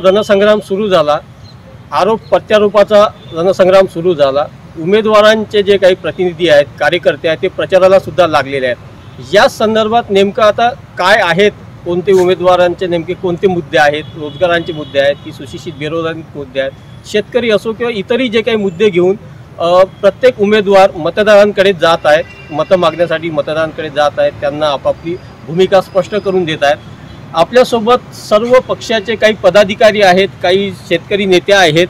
रणसंग्राम सुरू झाला, आरोप प्रत्यारोपाचा रणसंग्राम सुरू झाला। उमेदवारांचे जे काही प्रतिनिधी आहेत, कार्यकर्ते आहेत, ते प्रचाराला सुद्धा लागलेले आहेत। या संदर्भात नेमकं आता काय आहेत, कोणते उमेदवारांचे नेमके कोणते मुद्दे आहेत? रोजगारांचे मुद्दे आहेत की सुशिक्षित बेरोजगारांचे मुद्दे आहेत, शेतकरी असो किंवा इतरही जे काही मुद्दे घेऊन प्रत्येक उमेदवार मतदारांकडे जात आहेत, मतं मागण्यासाठी मतदारांकडे जात आहेत, त्यांना आपापली भूमिका स्पष्ट करून देत आहेत। आपल्यासोबत सर्व पक्षाचे काही पदाधिकारी आहेत, काही शेतकरी नेते आहेत,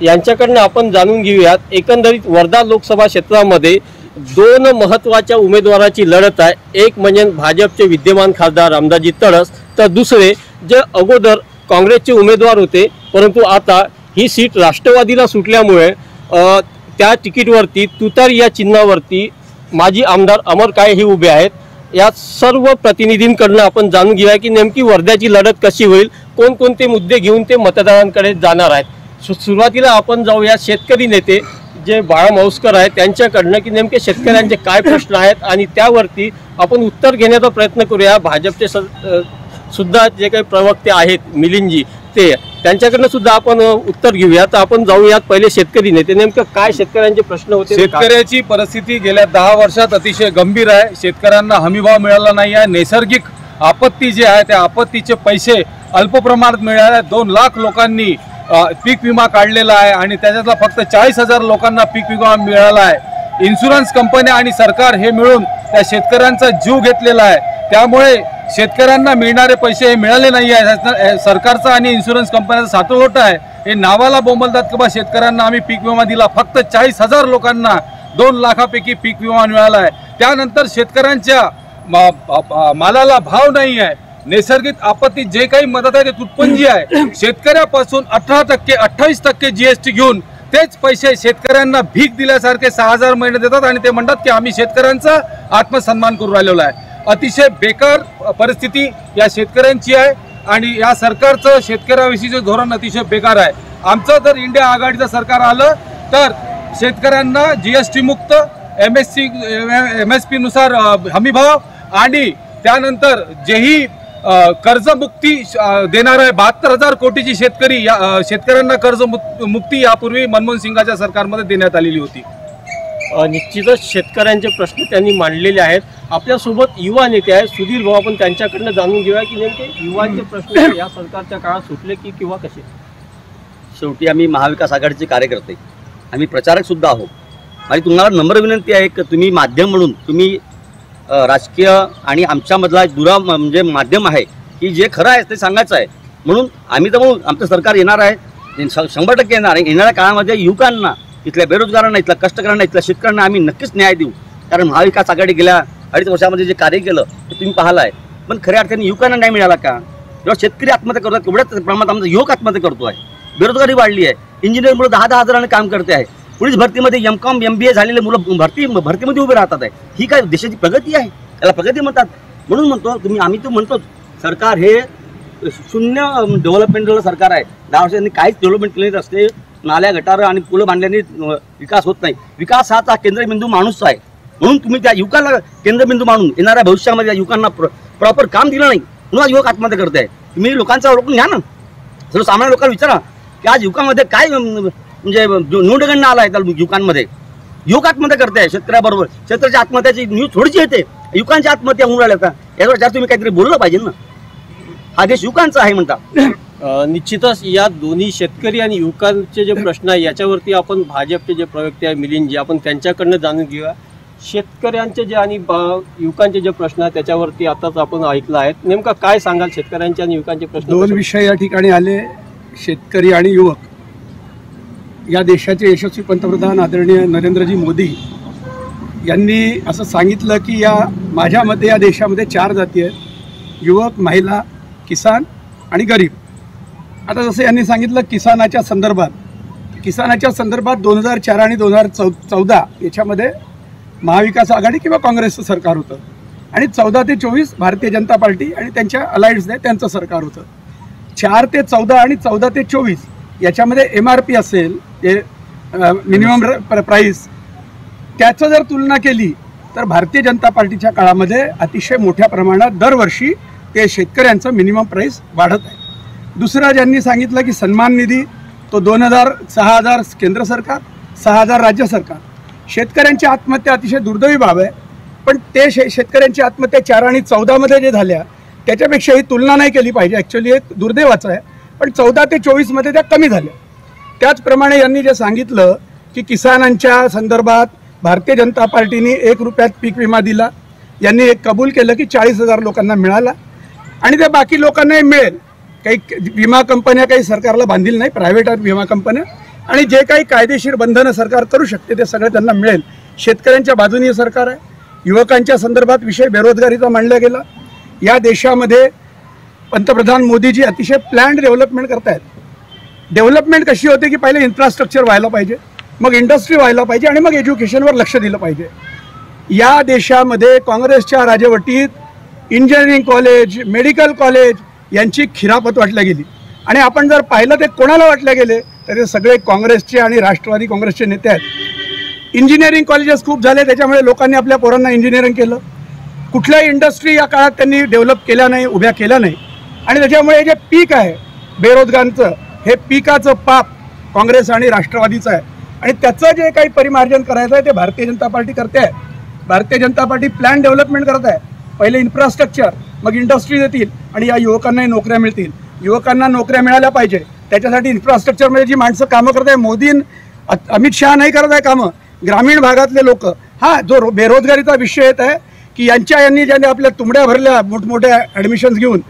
यांच्याकडनं आपण जाणून घेऊयात। एकंदरीत वर्धा लोकसभा क्षेत्रामध्ये दोन महत्त्वाच्या उमेदवाराची लढत आहे। एक म्हणजे भाजपचे विद्यमान खासदार रामदासजी तडस, तर दुसरे जे अगोदर काँग्रेसचे उमेदवार होते, परंतु आता ही सीट राष्ट्रवादीला सुटल्यामुळे त्या तिकीटवरती तुतारी या चिन्हावरती माजी आमदार अमर काळे हे उभे आहेत। या सर्व प्रतिनिधींकडून आपण जाणून घेऊया की नेमकी वर्ध्याची लढत कशी होईल, कोणकोणते मुद्दे घेऊन ते मतदारांकडे जाणार आहेत। सुरुवातीला आपण जाऊया शेतकरी नेते जे बाळा मौस्कर आहेत त्यांच्याकडनं की नेमके शेतकऱ्यांचे काय प्रश्न आहेत आणि त्यावरती आपण उत्तर घेण्याचा प्रयत्न करूया। भाजपचे सुद्धा जे काही प्रवक्ते आहेत मिलिंदजी, ते त्यांच्याकडनं सुद्धा आपण उत्तर घेऊया। तर आपण जाऊयात पहिले शेतकरी नेते, नेमकं काय शेतकऱ्यांचे प्रश्न होते? शेतकऱ्याची परिस्थिती गेल्या 10 वर्षात अतिशय गंभीर आहे। शेतकऱ्यांना हमीभाव मिळाला नाही आहे। नैसर्गिक आपत्ती जे आहे त्या आपत्तीचे पैसे अल्प प्रमाणात मिळाले। 2 लाख लोकांनी पीक विमा काढलेला आहे आणि त्याच्यातला फक्त 40,000 लोकांना पीक विमा मिळाला आहे। इन्शुरन्स कंपन्या आणि सरकार हे मिळून त्या शेतकऱ्यांचा जीव घेतलेला आहे। त्यामुळे शेतकऱ्यांना मिळणारे पैसे हे मिळाले नाही आहे। सरकारचा आणि इन्शुरन्स कंपन्यांचा साठवलोटा आहे। हे नावाला बोंबलतात की बा शेतकऱ्यांना आम्ही पीक विमा दिला, फक्त 40,000 लोकांना 2 लाखापैकी पीक विमा मिळाला आहे। त्यानंतर शेतकऱ्यांच्या मालाला भाव नाही आहे। नैसर्गिक आपत्ती जे काही मदत आहे ते तुटपुंजी आहे। शेतकऱ्यापासून 18% 28% GST घेऊन तेच पैसे शेतकऱ्यांना भीक दिल्यासारखे 6,000 महिने देतात आणि ते म्हणतात की आम्ही शेतकऱ्यांचा आत्मसन्मान करू राहिलेलो आहे। अतिशय बेकार परिस्थिती या शेतकऱ्यांची आहे आणि या सरकारचं शेतकऱ्याविषयीचं धोरण अतिशय बेकार आहे। आमचं जर इंडिया आघाडीचं सरकार आलं तर शेतकऱ्यांना GST मुक्त, MSP नुसार हमीभाव आणि त्यानंतर जेही कर्जमुक्ती देणार आहे 72,000 कोटीची शेतकऱ्यांना कर्जमुक्ती यापूर्वी मनमोहन सिंगाच्या सरकारमध्ये देण्यात आलेली होती। निश्चितच शेतकऱ्यांचे प्रश्न त्यांनी मांडलेले आहेत। आपल्यासोबत युवा नेते आहेत सुधीर भाऊ, आपण त्यांच्याकडनं जाणून घेऊया की नेमके युवांचे प्रश्न या सरकारच्या काळात सुटले की किंवा कसे? शेवटी आम्ही महाविकास आघाडीचे कार्यकर्ते, आम्ही प्रचारक सुद्धा आहोत। माझी तुम्हाला नम्र विनंती आहे की तुम्ही माध्यम म्हणून तुम्ही राजकीय आणि आमच्यामधला दुरा म्हणजे माध्यम आहे की जे खरं आहे ते सांगायचं आहे। म्हणून आम्ही तर म्हणून आमचं सरकार येणार आहे, 100% येणार आहे। येणाऱ्या काळामध्ये युवकांना, इथल्या बेरोजगारांना, इथल्या कष्टकऱ्यांना, इथल्या शेतकऱ्यांना आम्ही नक्कीच न्याय देऊ। कारण महाविकास आघाडी गेल्या 2.5 वर्षामध्ये जे कार्य केलं ते तुम्ही पाहिलं आहे, पण खऱ्या अर्थाने युवकांना न्याय मिळाला का? जेव्हा शेतकरी आत्महत्या करतात तेवढ्याच प्रमाणात आमचा युवक आत्महत्या करतो आहे। बेरोजगारी वाढली आहे। इंजिनिअरमुळे 10-10 हजारांनी काम करते आहे। पोलीस भरतीमध्ये MCOM MBA झालेले मुलं भरतीमध्ये उभे राहतात आहे। ही काय देशाची प्रगती आहे? त्याला प्रगती म्हणतात। म्हणून म्हणतो आम्ही तो म्हणतो सरकार हे शून्य डेव्हलपमेंटचं सरकार आहे। 10 वर्षांनी काहीच डेव्हलपमेंट केले असते, नाल्या गटार आणि पुलं बांधल्याने विकास होत नाही। विकास हा केंद्रबिंदू माणूस आहे। म्हणून तुम्ही त्या युवकाला केंद्रबिंदू मानून येणाऱ्या भविष्यामध्ये युवकांना प्रॉपर काम दिलं नाही म्हणून युवक आत्महत्या करत आहे। तुम्ही लोकांचा ओळखून घ्या ना, सर्वसामान्य लोकांना विचारा की आज युवकांमध्ये काय म्हणजे न्यूनगंड आला आहे। त्या युवकांमध्ये युवक आत्महत्या करते आहे शेतकऱ्याबरोबर। शेतकऱ्याच्या आत्महत्याची न्यूज थोडीशी येते, युवकांच्या आत्महत्या होऊन राहिल्या का? यावर जास्त तुम्ही काहीतरी बोललं पाहिजे ना। हा देश युवकांचा आहे म्हणता। निश्चितच या दोन्ही शेतकरी आणि युवकांचे जे प्रश्न आहे याच्यावरती आपण भाजपचे जे प्रवक्ते आहे मिलिंदजी, आपण त्यांच्याकडनं जाणून घेऊया। शेतकऱ्यांचे जे आणि युवकांचे जे प्रश्न आहेत त्याच्यावरती आताच आपण ऐकलं आहे, नेमका काय सांगाल शेतकऱ्यांचे आणि युवकांचे प्रश्न? 2 विषय या ठिकाणी आले, शेतकरी आणि युवक। या देशाचे यशस्वी पंतप्रधान आदरणीय नरेंद्रजी मोदी यांनी असं सांगितलं की माझ्या मते या देशामध्ये 4 जाती आहेत, युवक, महिला, किसान आणि गरीब। आता जसं यांनी सांगितलं किसानाच्या संदर्भात 2004 आणि 2014 याच्यामध्ये महाविकास आघाडी किंवा काँग्रेसचं सरकार होतं आणि 14 ते 24 भारतीय जनता पार्टी आणि त्यांच्या अलायन्सने त्यांचं सरकार होतं। 4 ते 14 आणि 14 ते 24 याच्यामध्ये MRP असेल, जे मिनिमम प्राईस, त्याचं जर तुलना केली तर भारतीय जनता पार्टीच्या काळामध्ये अतिशय मोठ्या प्रमाणात दरवर्षी ते शेतकऱ्यांचं मिनिमम प्राईस वाढत आहे। दुसरं ज्यांनी सांगितलं की सन्मान निधी तो 2000 6000 केंद्र सरकार 6000 राज्य सरकार. शेतकऱ्यांची आत्महत्या अतिशय दुर्दैवी बाब आहे, पण ते शेतकऱ्यांची आत्महत्या 4 आणि 14मध्ये जे झाल्या त्याच्यापेक्षा ही तुलना नाही केली पाहिजे. ॲक्च्युली एक दुर्दैवाचं आहे, पण 14 ते 24मध्ये त्या कमी झाल्या. त्याचप्रमाणे यांनी जे सांगितलं की किसानांच्या संदर्भात भारतीय जनता पार्टीने 1 रुपयात पीक विमा दिला. यांनी एक कबूल केलं की 40,000 लोकांना मिळाला आणि ते बाकी लोकांनाही मिळेल. काही विमा कंपन्या काही सरकारला बांधील नाही, प्रायव्हेट विमा कंपन्या, आणि जे काही कायदेशीर बंधनं सरकार करू शकते ते सगळं त्यांना मिळेल. शेतकऱ्यांच्या बाजूने सरकार आहे. युवकांच्या संदर्भात विषय बेरोजगारीचा मांडला गेला. या देशामध्ये पंतप्रधान मोदीजी अतिशय प्लॅन्ड डेव्हलपमेंट करतायत. डेव्हलपमेंट कशी होते की पहिले इन्फ्रास्ट्रक्चर व्हायला पाहिजे, मग इंडस्ट्री व्हायला पाहिजे आणि मग एज्युकेशनवर लक्ष दिलं पाहिजे. या देशामध्ये काँग्रेसच्या राजवटीत इंजिनिअरिंग कॉलेज, मेडिकल कॉलेज यांची खिरापत वाटल्या गेली आणि आपण जर पाहिलं ते कोणाला वाटल्या गेले तर ते सगळे काँग्रेसचे आणि राष्ट्रवादी काँग्रेसचे नेते आहेत. इंजिनिअरिंग कॉलेजेस खूप झाले, त्याच्यामुळे लोकांनी आपल्या पोरांना इंजिनिअरिंग केलं. कुठल्याही इंडस्ट्री या काळात त्यांनी डेव्हलप केल्या नाही, उभ्या केल्या नाही, आणि त्याच्यामुळे जे पीक आहे बेरोजगारांचं, हे पिकाचं पाप काँग्रेस आणि राष्ट्रवादीचं आहे आणि त्याचं जे काही परिमार्जन करायचं आहे ते भारतीय जनता पार्टी करते आहे. Bharatiya Janata party plan development करत आहे. पहिले इन्फ्रास्ट्रक्चर, मग इंडस्ट्री देतील आणि या युवकांनाही नोकऱ्या मिळतील. युवकांना नोकऱ्या मिळाल्या पाहिजे, त्याच्यासाठी इन्फ्रास्ट्रक्चरमध्ये जी माणसं कामं करत आहे, मोदी अमित शहा नाही करत आहे कामं, ग्रामीण भागातले लोक. हा जो बेरोजगारीचा विषय येत आहे की यांनी ज्याने आपल्या तुंबड्या भरल्या मोठमोठ्या ॲडमिशन्स घेऊन,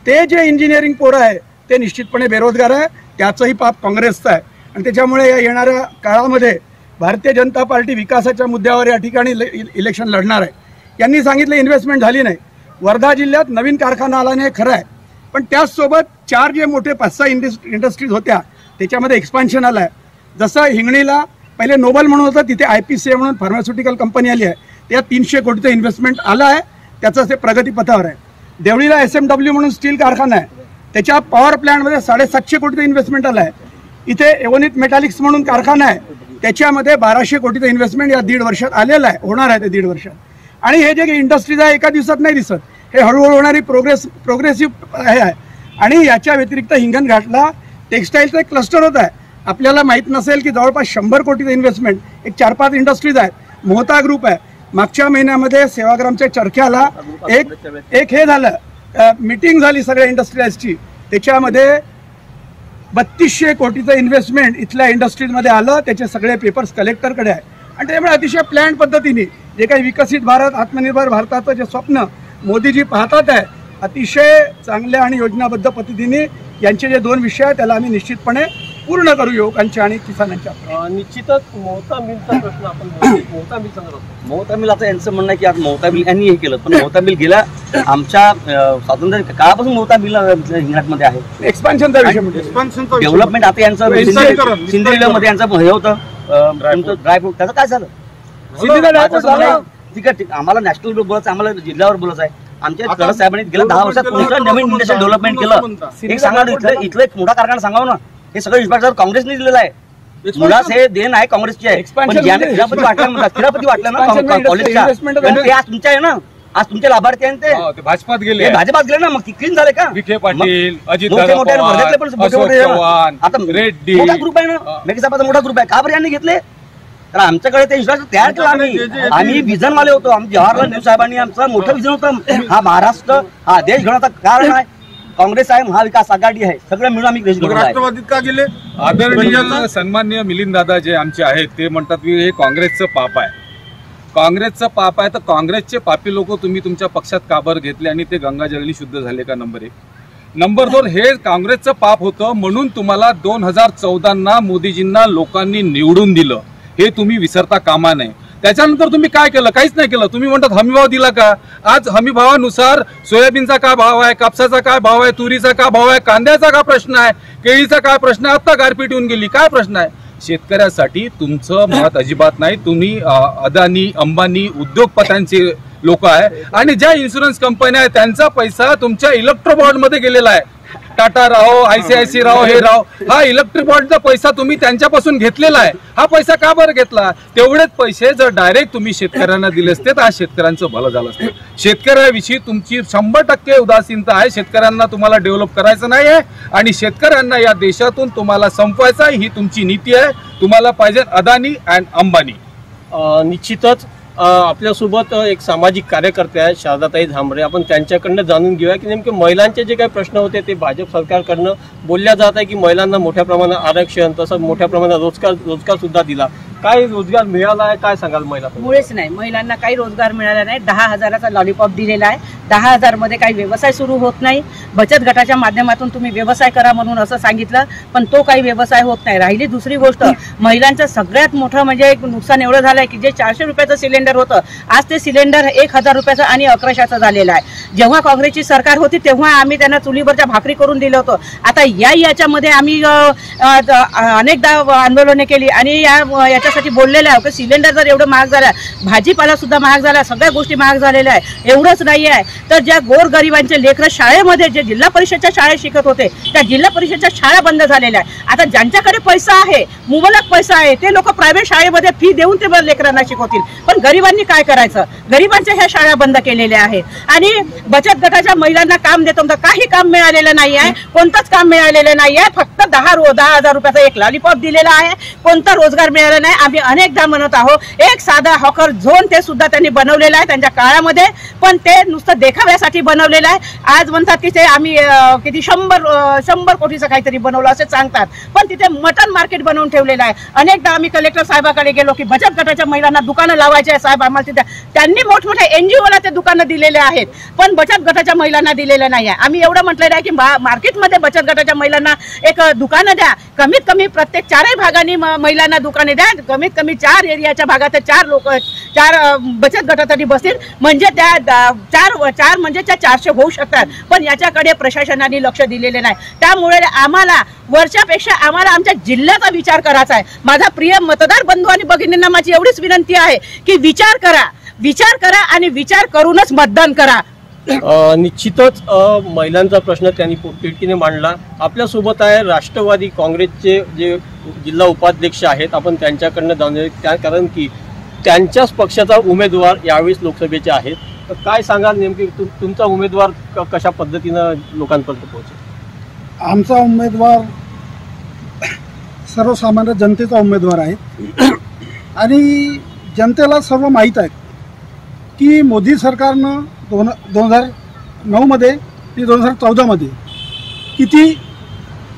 ते जे इंजिनिअरिंग पोरं आहे ते निश्चितपणे बेरोजगार आहे. त्याचंही पाप काँग्रेसचं आहे आणि त्याच्यामुळे या येणाऱ्या काळामध्ये भारतीय जनता पार्टी विकासाच्या मुद्द्यावर या ठिकाणी इलेक्शन लढणार आहे. यांनी सांगितलं इन्व्हेस्टमेंट झाली नाही. वर्धा जिल्ह्यात नवीन कारखाना आला नाही, खरं आहे, पण त्याचसोबत 4 जे मोठे 5-6 इंडस्ट्रीज होत्या त्याच्यामध्ये एक्सपान्शन आलं आहे. जसं हिंगणीला पहिले नोबल म्हणून होतं, तिथे IPCA म्हणून फार्मास्युटिकल कंपनी आली आहे, त्या 300 कोटीचं इन्व्हेस्टमेंट आलं आहे, त्याचं ते प्रगतीपथावर आहे. देवळीला SMW म्हणून स्टील कारखाना आहे, त्याच्या पॉवर प्लॅन्टमध्ये 750 कोटीचं इन्व्हेस्टमेंट आलं आहे. इथे एव्होनिथ मेटॅलिक्स म्हणून कारखाना आहे, त्याच्यामध्ये 1200 कोटीचं इन्व्हेस्टमेंट या 1.5 वर्षात आलेलं आहे, होणार आहे ते 1.5 वर्षात. आणि हे जे इंडस्ट्रीज आहे एका दिवसात नाही दिसत, हे हळूहळू होणारी प्रोग्रेसिव्ह आहे. आणि याच्या व्यतिरिक्त हिंगणघाटला टेक्स्टाईलचं एक क्लस्टर होत आहे. आपल्याला माहीत नसेल की जवळपास 100 कोटीचं इन्व्हेस्टमेंट, एक 4-5 इंडस्ट्रीज आहेत. मोहता ग्रुप आहे. मागच्या महिन्यामध्ये सेवाग्रामच्या चरख्याला एक हे झालं, मीटिंग झाली सगळ्या इंडस्ट्रीजची, त्याच्यामध्ये 3200 कोटीचं इन्व्हेस्टमेंट इथल्या इंडस्ट्रीजमध्ये आलं. त्याचे सगळे पेपर्स कलेक्टरकडे आहे आणि त्यामुळे अतिशय प्लॅन पद्धतीने जे काही विकसित भारत, आत्मनिर्भर भारताचं जे स्वप्न मोदीजी पाहतात आहे, अतिशय चांगल्या आणि योजनाबद्ध पद्धतीने यांचे जे 2 विषय आहेत त्याला आम्ही निश्चितपणे पूर्ण करू, युवकांच्या आणि किसानांच्या. निश्चितच मोहता मिलचा प्रश्न आपण मोहता मिल संदर्भात, मोहता मिल आता यांचं म्हणणं आहे की आज मोहता मिल यांनी हे केलं, पण मोहता मिल गेल्या आमच्या स्वातंत्र्य काळापासून मोहता मिल हिंगणघाटमध्ये आहे. एक्सपान्शनचा विषय म्हणजे डेव्हलपमेंट आता यांचं सिंधुदुर्गमध्ये यांचं हे होतं ड्रायफ्रूट, त्याचं काय झालं? ठीक आहे, आम्हाला नॅशनल बोलायचं, आम्हाला जिल्ह्यावर बोलायचं आहे. आमच्या खरं साहेबांनी गेल्या 10 वर्षात कोणतं नवीन इंडस्ट्रियल डेव्हलपमेंट केलं? एक सांगा, इथलं एक मोठा कारखाना सांगावं ना. हे सगळं इन्फ्रास्ट्रक्चर काँग्रेसने दिलेलं आहे. मुळात हे देण आहे काँग्रेसची आहे, पण ज्याने खिरापती वाटलं ना कॉलेजच्या, ते आज तुमच्या आहे ना, आज तुमचे लाभार्थी आहे ते भाजपात गेले, भाजपात गेले ना, मग ती क्लीन झाले का? विखे पाटील, अजित मोठे मोठे चव्हाण, आता रेड्डी, मोठा ग्रुप आहे ना, मेघसाहेबाचा मोठा ग्रुप आहे. का बरं यांनी घेतले? तर आमच्याकडे ते इन्फ्रास्ट्रक्चर तयार केलं. आम्ही विजनवाले होतो. आम्ही जवाहरलाल नेहरू साहेबांनी आमचं मोठं विजन होतं. हा महाराष्ट्र, हा देश घडवण्याचं कारण आहे काँग्रेस आहे, महाविकास आघाडी आहे, सगळं मिळून आम्ही देश घडवला आहे. राष्ट्रवादीत का गेले? आदरणीय सन्माननीय मिलिंद दादा जे आमचे आहेत ते म्हणतात की हे काँग्रेसचं पाप आहे. काँग्रेसचं पाप आहे तर काँग्रेसचे पापी लोक तुम्ही तुमच्या पक्षात का बरं घेतले आणि ते गंगाजळी शुद्ध झाले का? नंबर 1. नंबर 2, हे काँग्रेसचं पाप होतं म्हणून तुम्हाला 2014 मोदीजींना लोकांनी निवडून दिलं, हे तुम्ही विसरता कामा नये. त्याच्यानंतर तुम्ही काय केलं? काहीच नाही केलं. तुम्ही म्हणतात हमीभाव दिला का? आज हमीभावानुसार सोयाबीनचा काय भाव आहे, कापसाचा काय भाव आहे, तुरीचा काय भाव आहे, कांद्याचा काय प्रश्न आहे, केळीचा काय प्रश्न आहे, आता गारपीट येऊन गेली, काय प्रश्न आहे? शेतकऱ्यासाठी तुमचं मत अजिबात नाही. तुम्ही अदानी, अंबानी, उद्योगपत्यांचे लोक आहे आणि ज्या इन्शुरन्स कंपन्या आहेत त्यांचा पैसा तुमच्या इलेक्ट्रो बॉन्डमध्ये गेलेला आहे. टाटा राहो, ICICI राहो, हे राहो, हा इलेक्ट्रिक बॉन्डचा पैसा तुम्ही त्यांच्यापासून घेतलेला आहे. हा पैसा का बरं घेतला? तेवढेच पैसे जर डायरेक्ट तुम्ही शेतकऱ्यांना दिले असते तर आज शेतकऱ्यांचं भलं झालं असतं. शेतकऱ्याविषयी तुमची 100% उदासीनता आहे. शेतकऱ्यांना तुम्हाला डेव्हलप करायचं नाही आहे आणि शेतकऱ्यांना या देशातून तुम्हाला संपवायचं आहे, ही तुमची नीती आहे. तुम्हाला पाहिजे अदानी अँड अंबानी. निश्चितच आपल्यासोबत एक सामाजिक कार्यकर्ते आहेत शारदाताई झांबरे. आपण त्यांच्याकडनं जाणून घेऊया की नेमके महिलांचे जे काही प्रश्न होते ते भाजप सरकारकडनं बोलल्या जात आहे की महिलांना मोठ्या प्रमाणात आरक्षण, तसंच मोठ्या प्रमाणात रोजगार सुद्धा दिला. काय रोजगार मिळाला आहे, काय सांगाल महिला? मुळेच नाही, महिलांना काही रोजगार मिळाला नाही. 10,000चा लॉलीपॉप दिलेला आहे. 10,000 मध्ये काही व्यवसाय सुरू होत नाही. बचत गटाच्या माध्यमातून तुम्ही व्यवसाय करा म्हणून असं सांगितलं, पण तो काही व्यवसाय होत नाही. राहिली दुसरी गोष्ट, महिलांचं सगळ्यात मोठं म्हणजे एक नुकसान एवढं झालंय की जे 400 रुपयाचं सिलेंडर होतं, आज ते सिलेंडर 1,000 रुपयाचं आणि 1100चं झालेलं आहे. जेव्हा काँग्रेसची सरकार होती तेव्हा आम्ही त्यांना चुलीवरच्या भाकरी करून दिलं होतं. आता याच्यामध्ये आम्ही अनेकदा आंदोलने केली आणि याच्यासाठी बोललेलं आहे की सिलेंडर जर एवढं महाग झालं, भाजीपाला सुद्धा महाग झाला, सगळ्या गोष्टी महाग झालेल्या आहे. एवढंच नाही आहे तर ज्या गोरगरिबांचे लेकरं शाळेमध्ये जे जिल्हा परिषदच्या शाळेत शिकत होते त्या जिल्हा परिषदच्या शाळा बंद झालेल्या आहे. आता ज्यांच्याकडे पैसा आहे, मुबलक पैसा आहे, ते लोक प्रायव्हेट शाळेमध्ये फी देऊन ते लेकरांना शिकवतील. पण गरिबांनी काय करायचं? गरिबांच्या ह्या शाळा बंद केलेल्या आहेत आणि बचत गटाच्या महिलांना काम देतो तर काही काम मिळालेलं नाही आहे. कोणतंच काम मिळालेलं नाही आहे. फक्त 10,000 रुपयाचा एक लॉलीपॉप दिलेला आहे. कोणता रोजगार मिळाला नाही. आम्ही अनेकदा म्हणत आहोत, एक साधा हॉकर झोन ते सुद्धा त्यांनी बनवलेला आहे त्यांच्या काळामध्ये, पण ते नुसतं देखाव्यासाठी बनवलेलं आहे. आज म्हणतात की ते आम्ही किती 100 कोटीचं काहीतरी बनवलं असे सांगतात, पण तिथे मटन मार्केट बनवून ठेवलेलं आहे. अनेकदा आम्ही कलेक्टर साहेबाकडे गेलो की बचत गटाच्या महिलांना दुकानं लावायचे आहे साहेब आम्हाला तिथे. त्यांनी मोठमोठ्या NGOला ते दुकानं दिलेले आहेत, पण बचत गटाच्या महिलांना दिलेलं नाही आहे. आम्ही एवढं म्हटलेलं आहे की मार्केटमध्ये बचत गटाच्या महिलांना एक दुकानं द्या. कमीत कमी प्रत्येक 4 भागांनी महिलांना दुकाने द्या. कमीत कमी 4 एरियाच्या भागात 4 बचत गटासाठी बसतील, म्हणजे त्या 4 म्हणजे त्या 400 होऊ शकतात. पण याच्याकडे प्रशासनाने लक्ष दिलेले नाही. त्यामुळे आम्हाला वर्षापेक्षा आम्हाला आमच्या जिल्ह्याचा विचार करायचा आहे. माझा प्रिय मतदार बंधू आणि भगिनींना माझी एवढीच विनंती आहे की विचार करा आणि विचार करूनच मतदान करा. निश्चितच महिलांचा प्रश्न त्यांनी पोटतिडकीने मांडला. आपल्यासोबत आहे राष्ट्रवादी काँग्रेसचे जे जिल्हा उपाध्यक्ष आहेत. आपण त्यांच्याकडनं जाणून कारण की त्यांच्याच पक्षाचा उमेदवार यावेळेस लोकसभेचे आहेत. तर काय सांगाल नेमकी तुमचा उमेदवार कशा पद्धतीनं लोकांपर्यंत पोहोचेल? आमचा उमेदवार सर्वसामान्य जनतेचा उमेदवार आहे आणि जनतेला सर्व माहीत आहे की मोदी सरकारनं 2009मध्ये ते 2014मध्ये किती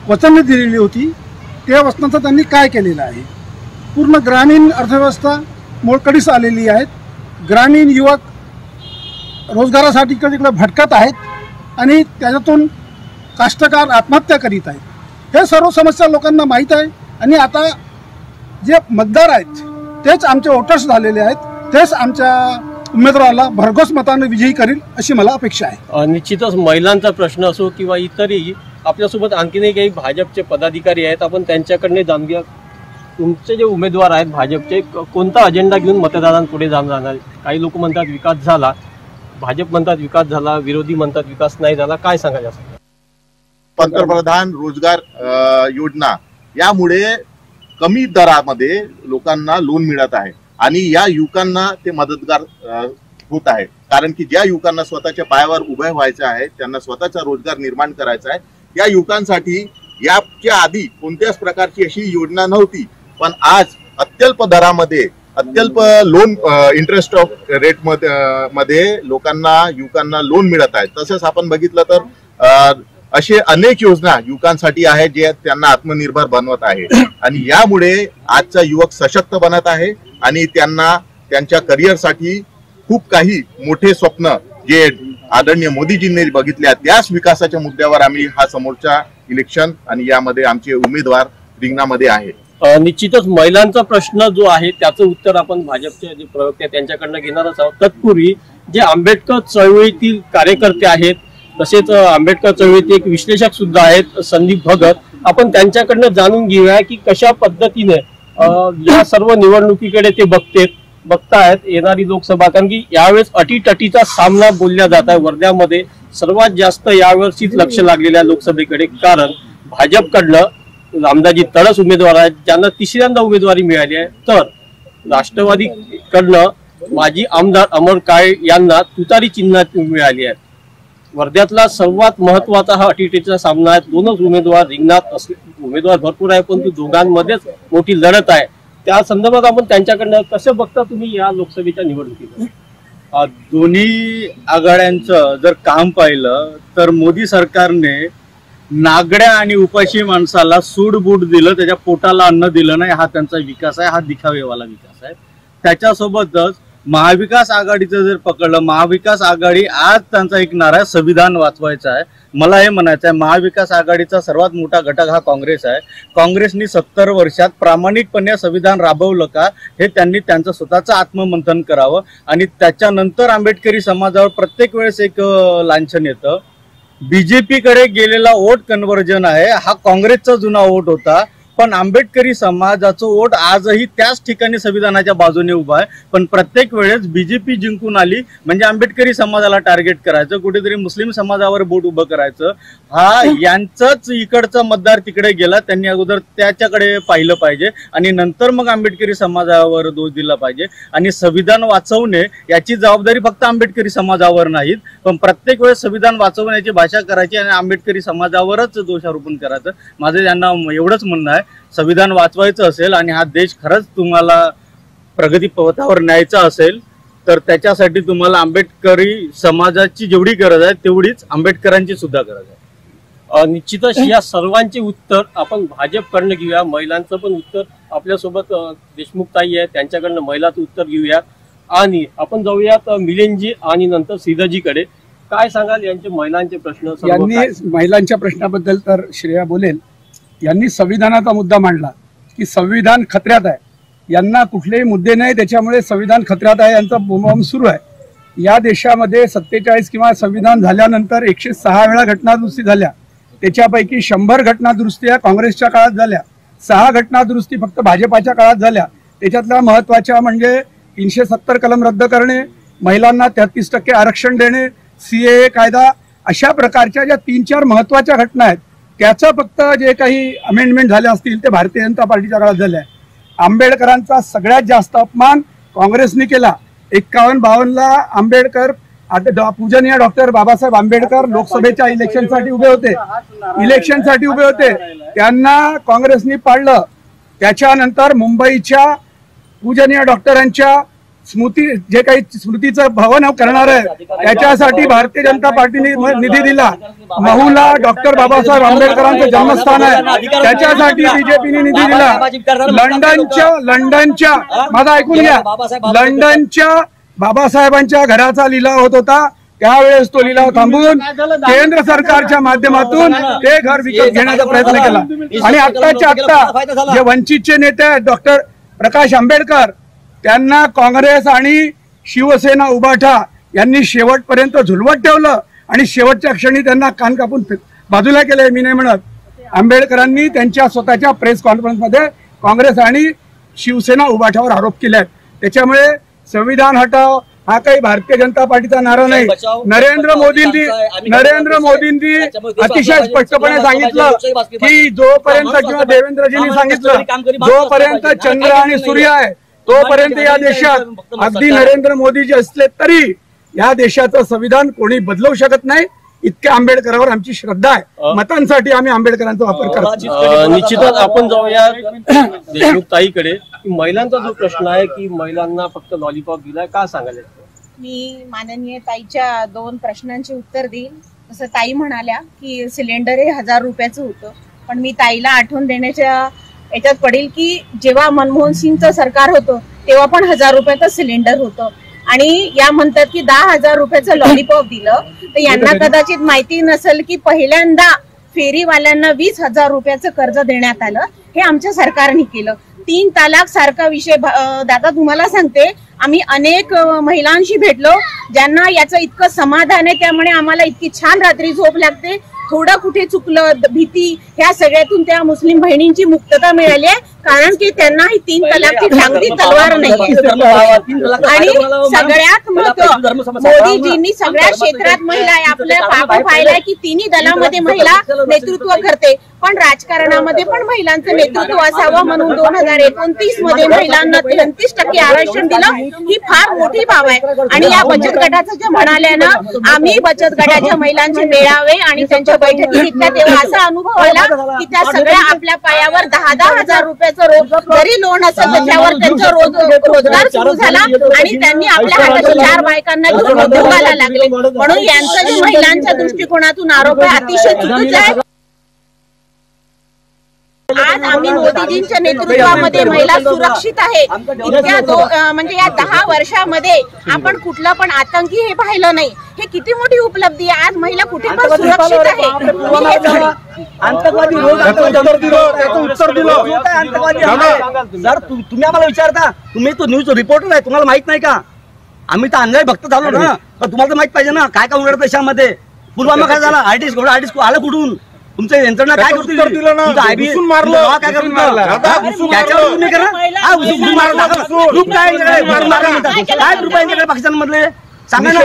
वचने दिलेली होती. त्या वचनाचं त्यांनी काय केलेलं आहे? पूर्ण ग्रामीण अर्थव्यवस्था मोडकळीस आलेली आहेत. ग्रामीण युवक रोजगारासाठी इकडे भटकत आहेत आणि त्याच्यातून काष्टकार आत्महत्या करीत आहेत. हे सर्व समस्या लोकांना माहीत आहे आणि आता जे मतदार आहेत तेच आमचे वोटर्स झालेले आहेत. तेच आमच्या उमेदवाराला भरघोस मताने विजयी करील अशी मला अपेक्षा आहे. निश्चितच महिलांचा प्रश्न असो किंवा इतरही आपल्यासोबत आणखीनही काही भाजपचे पदाधिकारी आहेत. आपण त्यांच्याकडे जाणून घ्या. तुमचे जे उमेदवार आहेत भाजपचे, कोणता अजेंडा घेऊन मतदारांपुढे जाणार? काही लोक म्हणतात विकास झाला, भाजप म्हणतात विकास झाला, विरोधी म्हणतात विकास नाही झाला. काय सांगायचं? पंतप्रधान रोजगार योजना यामुळे कमी दरामध्ये लोकांना लोन मिळत आहे आणि या युवकांना ते मदतगार होत आहे. कारण की ज्या युवकांना स्वतःच्या पायावर उभे व्हायचे आहे, त्यांना स्वतःचा रोजगार निर्माण करायचा आहे, या युवकांसाठी याच्या आधी कोणत्याच प्रकारची अशी योजना नव्हती. पण आज अत्यल्प दरामध्ये, अत्यल्प लोन इंटरेस्ट ऑफ रेट मध्ये युवकांना लोन मिळत आहे. तसेच आपण बघितलं तर असे अनेक योजना युवकांसाठी आहेत जे त्यांना आत्मनिर्भर बनवत आहे आणि यामुळे आजचा युवक सशक्त बनत आहे आणि त्यांना त्यांच्या करिअरसाठी खूप काही मोठे स्वप्न जे आदरणीय मोदीजींनी बघितले त्याच विकासाच्या मुद्द्यावर आम्ही हा समोरचा इलेक्शन आणि यामध्ये आमचे उमेदवार रिंगणामध्ये आहे. निश्चितच महिलांचा प्रश्न जो आहे त्याचं उत्तर आपण भाजपचे जे प्रवक्ते त्यांच्याकडनं घेणारच आहोत. तत्पूर्वी जे आंबेडकर चळवळीतील कार्यकर्ते आहेत, तसेच आंबेडकर चळवळीचे एक विश्लेषक सुद्धा आहेत संदीप भगत, आपण त्यांच्याकडनं जाणून घेऊया की कशा पद्धतीने या सर्व निवडणुकीकडे ते बघतायत येणारी लोकसभा. कारण की यावेळेस अटीतटीचा सामना बोलला जात आहे. वर्ध्यामध्ये सर्वात जास्त यावर्षीच लक्ष लागलेल्या लोकसभेकडे, कारण भाजपकडनं रामदाजी तडस उमेदवार आहेत ज्यांना तिसऱ्यांदा उमेदवारी मिळाली आहे, तर राष्ट्रवादीकडनं माजी आमदार अमर काळे यांना तुतारी चिन्ह मिळाली आहे. वर्ध्यातला सर्वात महत्वाचा हा अटीतटीचा सामना आहे. दोनच उमेदवार रिंगणात उमेदवार भरपूर आहे, पण दोघांमध्येच मोठी लढत आहे. त्या संदर्भात आपण त्यांच्याकडनं कसं बघता तुम्ही या लोकसभेच्या निवडणुकीत? दोन्ही आघाड्यांचं जर काम पाहिलं तर मोदी सरकारने नागड्या आणि उपाशी माणसाला सूडबूट दिलं, त्याच्या पोटाला अन्न दिलं नाही. हा त्यांचा विकास आहे, हा दिखावेवाला विकास आहे. त्याच्यासोबतच महाविकास आघाडीचं जर पकडलं, महाविकास आघाडी आज त्यांचा एक नारा आहे, संविधान वाचवायचं आहे. मला हे म्हणायचं आहे, महाविकास आघाडीचा सर्वात मोठा घटक हा काँग्रेस आहे. काँग्रेसनी 70 वर्षात प्रामाणिकपणे संविधान राबवलं का, हे त्यांनी त्यांचं स्वतःचं आत्ममंथन करावं. आणि त्याच्यानंतर आंबेडकरी समाजावर प्रत्येक वेळेस एक लांछन येतं. बीजेपीकडे गेलेला वोट कन्व्हर्जन आहे, हा काँग्रेसचा जुना वोट होता. पण आंबेडकरी समाजाचं वोट आजही त्याच ठिकाणी संविधानाच्या बाजूने उभा आहे. पण प्रत्येक वेळेस बीजेपी जिंकून आली म्हणजे आंबेडकरी समाजाला टार्गेट करायचं, कुठेतरी मुस्लिम समाजावर बोट उभं करायचं. हा यांचाच इकडचा मतदार तिकडे गेला, त्यांनी अगोदर त्याच्याकडे पाहिलं पाहिजे आणि नंतर मग आंबेडकरी समाजावर दोष दिला पाहिजे. आणि संविधान वाचवणे याची जबाबदारी फक्त आंबेडकरी समाजावर नाहीत, पण प्रत्येक वेळेस संविधान वाचवण्याची भाषा करायची आणि आंबेडकरी समाजावरच दोषारोपण करायचं. माझं त्यांना एवढंच म्हणणं आहे, संविधान वाचवायचं असेल आणि हा देश खरंच तुम्हाला प्रगती पथावर न्यायचा असेल तर त्याच्यासाठी तुम्हाला आंबेडकरी समाजाची जेवढी गरज आहे तेवढीच आंबेडकरांची सुद्धा गरज आहे. निश्चितच या सर्वांचे उत्तर आपण भाजपकडनं घेऊया. महिलांचं पण उत्तर आपल्यासोबत देशमुख ताई आहे, त्यांच्याकडनं महिलाचं उत्तर घेऊया. आणि आपण जाऊयात मिलिंदजी आणि नंतर श्रीधरजीकडे. काय सांगाल यांचे महिलांचे प्रश्न? यांनी महिलांच्या प्रश्नाबद्दल तर श्रेया बोलेल. यांनी संविधानाचा मुद्दा मांडला की संविधान खतऱ्यात आहे, यांना कुठलेही मुद्दे नाही, त्याच्यामुळे संविधान खतऱ्यात आहे यांचा बोंबाबोंब सुरू आहे. या देशामध्ये 47 किंवा संविधान झाल्यानंतर 106 वेळा घटनादुरुस्ती झाल्या, त्याच्यापैकी 100 घटनादुरुस्त्या काँग्रेसच्या काळात झाल्या, 6 घटनादुरुस्ती फक्त भाजपाच्या काळात झाल्या. त्याच्यातल्या महत्त्वाच्या म्हणजे 370 कलम रद्द करणे, महिलांना 33% आरक्षण देणे, CAA कायदा, अशा प्रकारच्या ज्या 3-4 महत्त्वाच्या घटना आहेत त्याचं फक्त जे काही अमेंडमेंट झाले असतील ते भारतीय जनता पार्टीच्या काळात झाले आहे. आंबेडकरांचा सगळ्यात जास्त अपमान काँग्रेसने केला. 51-52ला आंबेडकर, आता पूजनीय डॉक्टर बाबासाहेब आंबेडकर लोकसभेच्या इलेक्शनसाठी उभे होते, त्यांना काँग्रेसने पाडलं. त्याच्यानंतर मुंबईच्या पूजनीय डॉक्टरांच्या जे काही स्मृतीचं भवन करणार आहे त्याच्यासाठी भारतीय जनता पार्टीने निधी दिला. महूला डॉक्टर बाबासाहेब आंबेडकरांचं जन्मस्थान आहे, त्याच्यासाठी बीजेपीने निधी दिला. लंडनच्या माझा ऐकून घ्या, लंडनच्या बाबासाहेबांच्या घराचा लिलाव होत होता, त्यावेळेस तो लिलाव थांबवून केंद्र सरकारच्या माध्यमातून ते घर विकत घेण्याचा प्रयत्न केला. आणि आत्ताच्या आत्ता जे वंचितचे नेते आहेत डॉक्टर प्रकाश आंबेडकर, त्यांना काँग्रेस आणि शिवसेना उभाठा यांनी शेवटपर्यंत झुलवत ठेवलं आणि शेवटच्या क्षणी त्यांना कान कापून बाजूला केले. मी नाही म्हणत, आंबेडकरांनी त्यांच्या स्वतःच्या प्रेस कॉन्फरन्समध्ये काँग्रेस आणि शिवसेना उभाठावर आरोप केले आहेत. त्याच्यामुळे संविधान हटाव हा काही भारतीय जनता पार्टीचा नारा नाही. नरेंद्र मोदींनी अतिशय स्पष्टपणे सांगितलं की जोपर्यंत, किंवा देवेंद्रजींनी सांगितलं, जोपर्यंत चंद्र आणि सूर्य आहे तोपर्यंत या देशात, अगदी नरेंद्र मोदीजी असले तरी या देशाचं संविधान कोणी बदलवू शकत नाही. इतक्या आंबेडकरांवर आमची श्रद्धा आहे, मतांसाठी आम्ही आंबेडकरांचा वापर करतो. निश्चितच आपण जाऊया देशमुख ताईकडे. महिलांचा जो प्रश्न आहे की महिलांना फक्त लॉलीपॉप दिलाय, का सांगायला? मी माननीय ताईच्या 2 प्रश्नांचे उत्तर देईन. जसं ताई म्हणाल्या की सिलेंडर हे 1000 रुपयाचं होतं, पण मी ताईला आठवण देण्याच्या याच्यात पडेल की जेव्हा मनमोहन सिंगचं सरकार होतं तेव्हा पण 1000 रुपयाचं सिलेंडर होतं. आणि या म्हणतात की 10,000 रुपयाचं लॉलीपॉप दिलं, तर यांना कदाचित माहिती नसेल की पहिल्यांदा फेरीवाल्यांना 20,000 रुपयाचं कर्ज देण्यात आलं, हे आमच्या सरकारने केलं. 3 तलाक सारखा विषय दादा तुम्हाला सांगते, आम्ही अनेक महिलांशी भेटलो ज्यांना याचं इतकं समाधान आहे, त्यामुळे आम्हाला इतकी छान रात्री झोप लागते. थोडं कुठे चुकलं, भीती, ह्या सगळ्यातून त्या मुस्लिम बहिणींची मुक्तता मिळाली आहे. कारण की त्यांना ही 3 तलाकची टांगती तलवार नाही आणि सगळ्यात महत्व मोदीजींनी सगळ्या क्षेत्रात महिला आपल्या पापा पाहिलाय की तिन्ही दलामध्ये महिला नेतृत्व करते, पण राजकारणामध्ये पण महिलांचं नेतृत्व असावं म्हणून 2029 मध्ये महिलांना 33% आरक्षण दिलं, ही फार मोठी बाब आहे। आणि या बचत गटाचं जे म्हणाले ना, आम्ही बचत गटाच्या महिलांचे मेळावे आणि त्यांच्या बैठकी घेतल्या तेव्हा असा अनुभव आला की त्या सगळ्या आपल्या पायावर 10-10 हजार रुपयाचं जरी लोन असेल त्याच्यावर त्यांचा रोजगार सुरू झाला आणि त्यांनी आपल्या हाताच्या 4 बायकांना घेऊन उद्योगाला लागले। म्हणून यांचा जे महिलांच्या दृष्टिकोनातून आरोप आहे अतिशय चुकीचा आहे। आज आम्ही मोदीजींच्या नेतृत्वामध्ये महिला सुरक्षित आहे। इतक्या म्हणजे या 10 वर्षामध्ये आपण कुठलं पण आतंकी हे पाहिलं नाही, हे किती मोठी उपलब्धी आहे। आज महिला कुठे पण सुरक्षित आहे। आतंकवादी उत्तर दिलं सर, तुम्ही आम्हाला विचारता, तुम्ही तो न्यूज रिपोर्टर आहे, तुम्हाला माहित नाही का? आम्ही तर अन्याय भक्त झालो ना, पण तुम्हाला तर माहित पाहिजे ना काय काय उघडत देशामध्ये। पुलवामा काय झाला, आयटीस आलं कुठून, तुमच्या यंत्रणा काय करतो, काय पाकिस्तान मधले सांगा ना,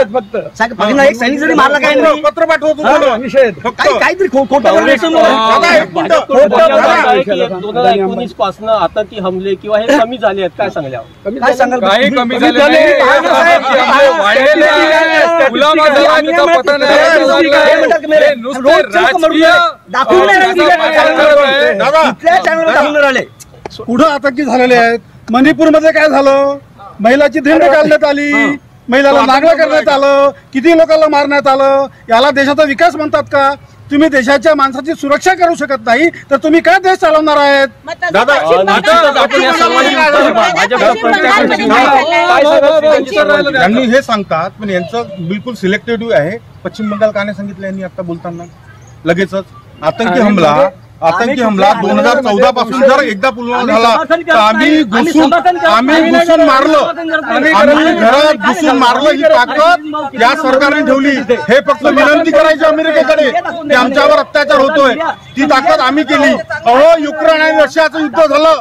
एक सैनिक जरी मारला काय नाही, पत्र पाठवतो काहीतरी खोटं 2019 पासून आतंकी हमले किंवा हे कमी झाले आहेत, काय सांगले? काय सांगाल? काही कमी झाले पुढे आतंकी झालेले आहेत। मणिपूरमध्ये काय झालं, महिलाची धिंड काढण्यात आली, महिलाला नागलं करण्यात आलं, किती लोकांना मारण्यात आलं। याला देशाचा विकास म्हणतात का? तुम्ही देशाच्या माणसाची सुरक्षा करू शकत नाही तर तुम्ही काय देश चालवणार आहेत? यांनी हे सांगतात, पण यांचं बिलकुल सिलेक्टिव्ह आहे। पश्चिम बंगाल का नाही सांगितलं यांनी आता बोलताना? लगेचच आतंकी हमला 2014 पासून जर एकदा पुलवामा झाला तर आम्ही घुसून मारलं, आम्ही घरात घुसून मारलं। ही ताकद या सरकारने ठेवली। हे फक्त विनंती करायची अमेरिकेकडे की आमच्यावर अत्याचार होतोय, ती ताकद आम्ही केली। अहो, युक्रेन आणि रशियाचं युद्ध झालं,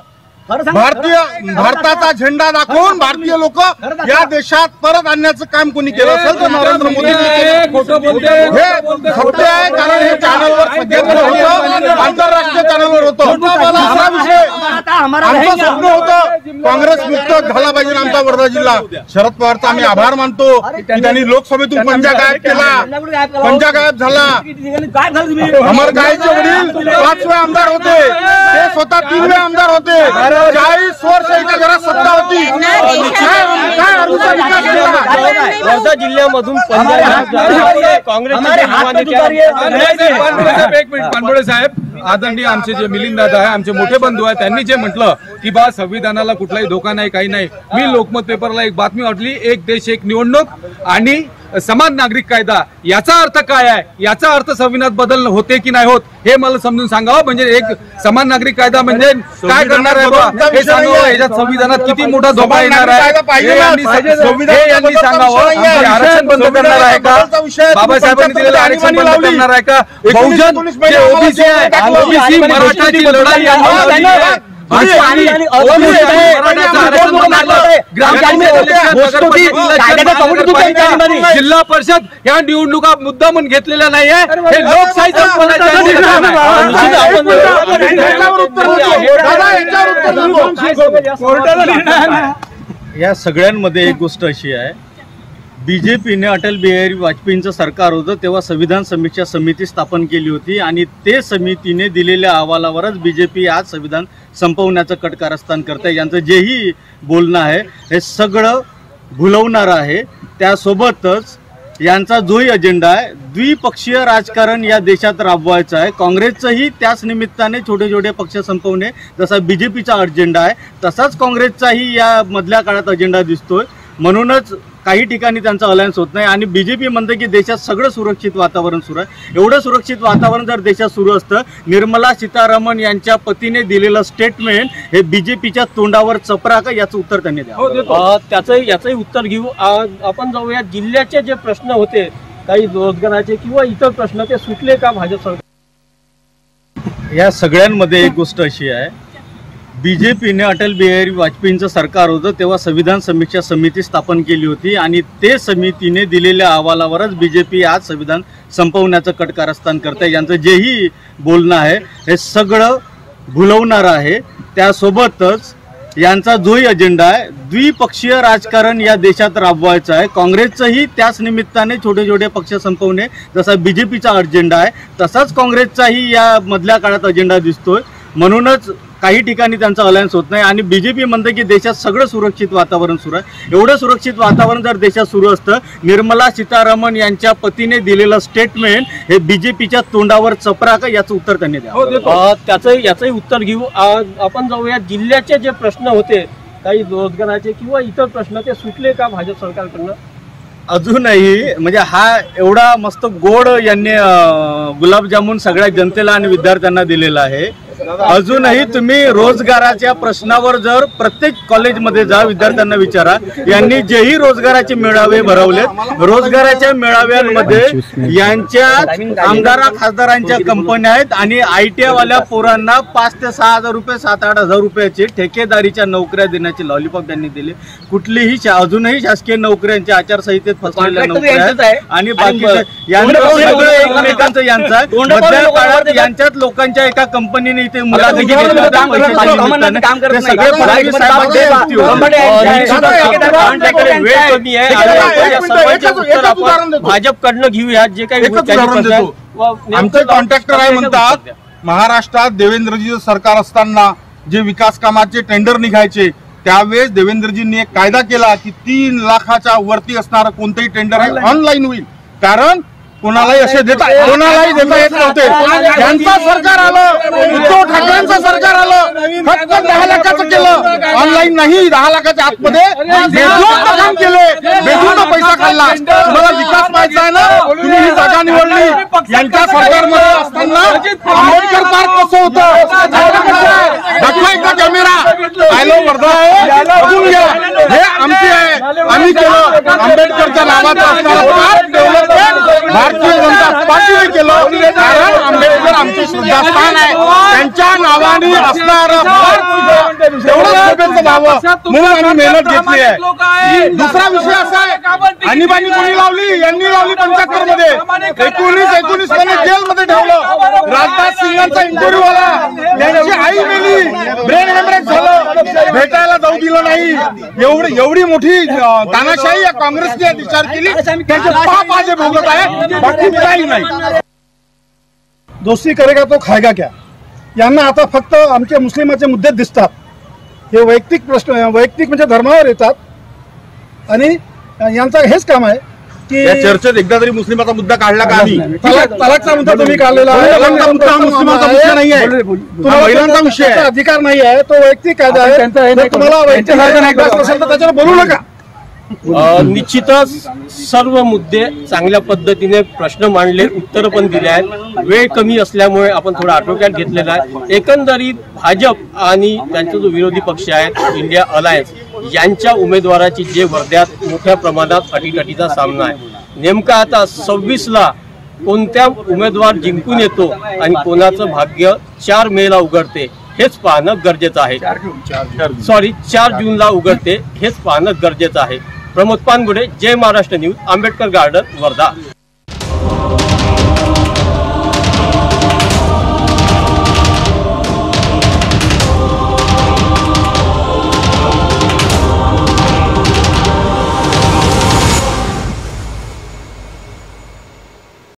भारताचा झेंडा दाखवून भारतीय लोक या देशात परत आणण्याचं काम कोणी केलं असेल तर नरेंद्र मोदी हे खोटे आहे। कारण हे चॅनलवर सगळ्यांना होतं, आंतरराष्ट्रीय चॅनलवर होतं। दुसरा विषय, आमचं स्वप्न होतं काँग्रेस मुक्त झाला पाहिजे आमचा वर्धा जिल्हा। शरद पवारचा आम्ही आभार मानतो की त्यांनी लोकसभेतून पंजा गायब केला, पंजा गायब झाला। अमर गायचे वडील 5 वेळा आमदार होते, ते स्वतः 3 वेळा आमदार होते। 40 वर्ष एका घरात सत्ता होती, वर्धा जिल्ह्यामधून पानबोळे साहेब, आदरणीय आमचे जे मिलिंद दादा आहे, आमचे मोठे बंधू आहे, त्यांनी जे म्हटलं की बा संविधानाला कुठलाही धोका नाही, काही नाही। मी लोकमत पेपरला एक बातमी वाटली, एक देश एक निवडणूक आणि समान नागरिक कायदा, याचा अर्थ काय आहे? याचा अर्थ संविधानात बदल होते की नाही होत हे मला समजून सांगावं। म्हणजे एक समान नागरिक कायदा म्हणजे काय करणार आहे बा हे सांगावं। याच्यात संविधानात किती मोठा धोका येणार आहे हे यांनी सांगावं। आरक्षण बंद करणार आहे का? बाबासाहेबांनी दिलेलं आरक्षण बंद करणार आहे का? बहुजन जे ओबीसी आहे, ओबीसी मराठाची लढाई जिल्हा परिषद या निवडणुका मुद्दा म्हणून घेतलेल्या नाहीये, हे लोकशाहीचा या सगळ्यांमध्ये एक गोष्ट अशी आहे, बीजेपीने अटल बिहारी वाजपेयींचं सरकार होतं तेव्हा संविधान समीक्षा समिती स्थापन केली होती आणि ते समितीने दिलेल्या अहवालावरच बीजेपी आज संविधान संपवण्याचं कटकारस्थान करते। यांचं जेही बोलणं आहे हे सगळं भुलवणारं आहे। त्यासोबतच यांचा जोही अजेंडा आहे, द्विपक्षीय राजकारण या देशात राबवायचं आहे। काँग्रेसचंही त्याच निमित्ताने छोटे छोटे पक्ष संपवणे जसा बीजेपीचा अजेंडा आहे तसाच काँग्रेसचाही या मधल्या काळात अजेंडा दिसतोय। म्हणूनच काही ठिकाणी त्यांचा अलायन्स होत नाही आणि बीजेपी म्हणते की देशात सगळं सुरक्षित वातावरण सुरू आहे। एवढं सुरक्षित वातावरण जर देशात सुरू असतं, निर्मला सीतारामन यांच्या पतीने दिलेलं स्टेटमेंट हे बीजेपीच्या तोंडावर चपरा का, याचं उत्तर त्यांनी द्यावं। याचंही उत्तर घेऊ। आपण जाऊया, जिल्ह्याचे जे प्रश्न होते काही रोजगाराचे किंवा इतर प्रश्न, ते सुटले का भाजप सरकार? या सगळ्यांमध्ये एक गोष्ट अशी आहे, बीजेपीने अटल बिहारी वाजपेयींचं सरकार होतं तेव्हा संविधान समीक्षा समिती स्थापन केली होती आणि ते समितीने दिलेल्या अहवालावरच बीजेपी आज संविधान संपवण्याचं कटकारस्थान करते. यांचं जेही बोलणं आहे हे सगळं भुलवणारं आहे. त्यासोबतच यांचा जोही अजेंडा आहे द्विपक्षीय राजकारण या देशात राबवायचं आहे. काँग्रेसचंही त्याच निमित्ताने छोटे छोटे पक्ष संपवणे जसा बीजेपीचा अजेंडा आहे तसाच काँग्रेसचाही या मधल्या काळात अजेंडा दिसतोय. म्हणूनच काही ठिकाणी त्यांचं अलायन्स होत नाही आणि बीजेपी म्हणते की देशात सगळं सुरक्षित वातावरण सुरू आहे. एवढं सुरक्षित वातावरण जर देशात सुरू असतं निर्मला सीतारामन यांच्या पतीने दिलेलं स्टेटमेंट हे बीजेपीच्या तोंडावर चपरा का याचं उत्तर त्यांनी द्यावं. याचंही उत्तर घेऊ. आपण जाऊया जिल्ह्याचे जे प्रश्न होते काही रोजगाराचे किंवा इतर प्रश्न ते सुटले का भाजप सरकारकडनं? अजूनही म्हणजे हा एवढा मस्त गोड यांनी गुलाबजामुन सगळ्या जनतेला आणि विद्यार्थ्यांना दिलेला आहे. अजूनही तुम्ही रोजगाराच्या प्रश्नावर जर प्रत्येक कॉलेजमध्ये जा विद्यार्थ्यांना विचारा. यांनी जेही रोजगाराचे मेळावे भरवलेत रोजगाराच्या मेळाव्यांमध्ये यांच्या आमदार खासदारांच्या कंपन्या आहेत आणि ITI वाल्या पोरांना 5 ते 6 हजार रुपये 7-8 हजार रुपयाचे ठेकेदारीच्या नोकऱ्या देण्याची लॉलीपॉप त्यांनी दिली. कुठलीही अजूनही शासकीय नोकऱ्यांच्या आचारसंहितेत फसलेल्या नोकऱ्या आहेत आणि बाकीचं सगळं एकमेकांचं यांचं मधल्या काळात यांच्यात लोकांच्या एका कंपनीने इथे मुलाखती घेतल्या भाजपकडनं घेऊया जे काही आमचे कॉन्ट्रॅक्टर आहे म्हणतात महाराष्ट्रात देवेंद्रजीचं सरकार असताना जे विकास कामाचे टेंडर निघायचे त्यावेळेस देवेंद्रजींनी एक कायदा केला की 3 लाखाच्या वरती असणारं कोणतंही टेंडर आहे ऑनलाईन होईल. कारण कोणालाही असे देता येत नव्हते. त्यांचं सरकार आलं उद्धव ठाकरेंचं सरकार आलं फक्त 10 लाखाचं केलं ऑनलाईन नाही 10 लाखाच्या आतमध्ये बेधून काम केले बेधून पैसा खाल्ला. तुम्हाला विकास पाहिजे आहे ना तुम्ही ही जागा निवडली यांच्या सरकारमध्ये असताना आंबेडकर पार्क कसं होतं दाखवा एकदा कॅमेरा आयलो वर्धा हे आमची आहे आम्ही केलं आंबेडकरच्या नावाचं असणारं पार्क डेव्हलपमेंट भारतीय जनता पार्टीने केलं. कारण आंबेडकर आमचे श्रद्धास्थान आहे त्यांच्या नावाने असणारं तेवढंच व्हावं म्हणून आम्ही मेहनत घेतली आहे. दुसरा विषय असा आहे आणीबाणी कोणी लावली यांनी लावली 75 मध्ये 19 मध्ये जेलमध्ये ठेवलं. राजनाथ सिंगांचा इंटरव्ह्यू आला त्यांची आई मेली ब्रेन हॅमरेज झालं भेटायला जाऊ दिलं नाही. एवढी मोठी तानाशाही या काँग्रेसने विचार केली त्यांचे पाप आज भोगत आहे बाकी काही नाही. दोस्ती करेगा तो खाएगा क्या यांना आता फक्त आमचे मुस्लिमाचे मुद्दे दिसतात. हे वैयक्तिक प्रश्न वैयक्तिक म्हणजे धर्मावर येतात आणि यांचं हेच काम आहे की या चर्चेत एकदा तरी मुस्लिमाचा मुद्दा काढला का? तलाकचा मुद्दा तुम्ही काढलेला मुस्लिमाचा विषय नाही आहे महिलांचा विषय अधिकार नाही आहे तो वैयक्तिक कायदा आहे. तुम्हाला वैयक्तिक असेल तर त्याच्यावर बोलू नका. निश्चितच सर्व मुद्दे चांगल्या पद्धतीने प्रश्न मांडले उत्तर पण दिले आहेत. वेळ कमी असल्यामुळे आपण थोडा आटोक्यात घेतलेला आहे. एकंदरीत भाजप आणि त्यांचा जो विरोधी पक्ष आहे इंडिया अलायन्स यांच्या उमेदवाराची जे वर्ध्यात मोठ्या प्रमाणात अटीतटीचा सामना आहे. नेमका आता 26ला कोणत्या उमेदवार जिंकून येतो आणि कोणाचं भाग्य 4 मेला उघडते हेच पाहणं गरजेचं आहे. 4 जूनला उघडते हेच पाहणं गरजेचं आहे. प्रमोद पानगुडे, जय महाराष्ट्र न्यूज, आंबेडकर गार्डन, वर्धा.